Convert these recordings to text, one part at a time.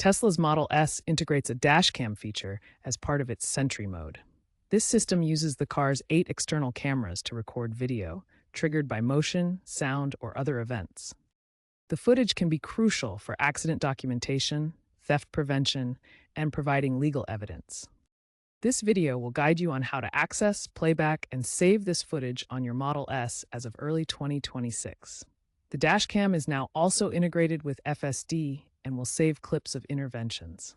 Tesla's Model S integrates a Dashcam feature as part of its Sentry mode. This system uses the car's 8 external cameras to record video, triggered by motion, sound, or other events. The footage can be crucial for accident documentation, theft prevention, and providing legal evidence. This video will guide you on how to access, playback, and save this footage on your Model S as of early 2026. The Dashcam is now also integrated with FSD and will save clips of interventions.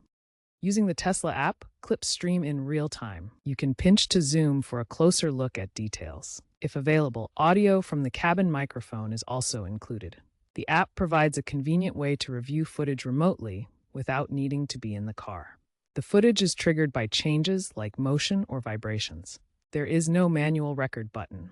Using the Tesla app, clips stream in real time. You can pinch to zoom for a closer look at details. If available, audio from the cabin microphone is also included. The app provides a convenient way to review footage remotely without needing to be in the car. The footage is triggered by changes like motion or vibrations. There is no manual record button.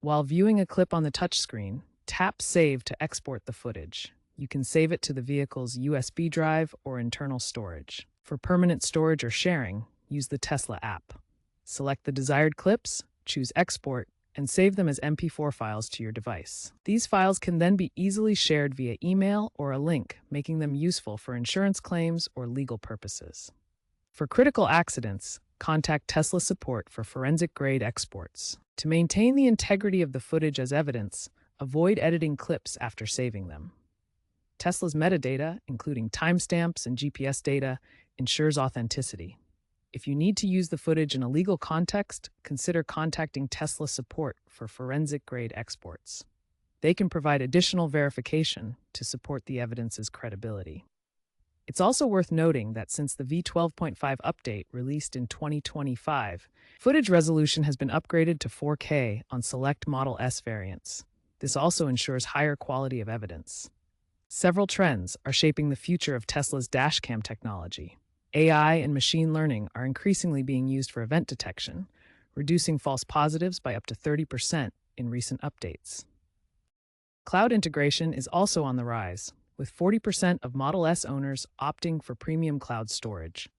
While viewing a clip on the touchscreen, tap Save to export the footage. You can save it to the vehicle's USB drive or internal storage. For permanent storage or sharing, use the Tesla app. Select the desired clips, choose Export, and save them as MP4 files to your device. These files can then be easily shared via email or a link, making them useful for insurance claims or legal purposes. For critical accidents, contact Tesla support for forensic-grade exports. To maintain the integrity of the footage as evidence, avoid editing clips after saving them. Tesla's metadata, including timestamps and GPS data, ensures authenticity. If you need to use the footage in a legal context, consider contacting Tesla support for forensic-grade exports. They can provide additional verification to support the evidence's credibility. It's also worth noting that since the V12.5 update released in 2025, footage resolution has been upgraded to 4K on select Model S variants. This also ensures higher quality of evidence. Several trends are shaping the future of Tesla's Dashcam technology. AI and machine learning are increasingly being used for event detection, reducing false positives by up to 30% in recent updates. Cloud integration is also on the rise, with 40% of Model S owners opting for premium cloud storage.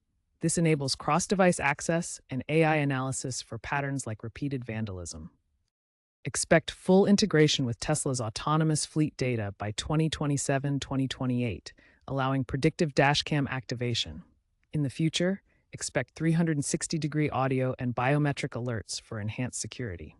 This enables cross-device access and AI analysis for patterns like repeated vandalism. Expect full integration with Tesla's autonomous fleet data by 2027-2028, allowing predictive Dashcam activation. In the future, expect 360-degree audio and biometric alerts for enhanced security.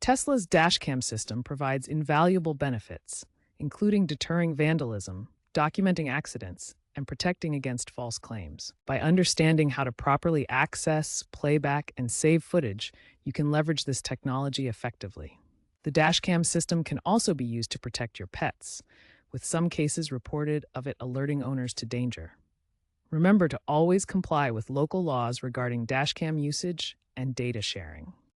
Tesla's Dashcam system provides invaluable benefits, including deterring vandalism, documenting accidents, and protecting against false claims. By understanding how to properly access, playback, and save footage, you can leverage this technology effectively. The Dashcam system can also be used to protect your pets, with some cases reported of it alerting owners to danger. Remember to always comply with local laws regarding Dashcam usage and data sharing.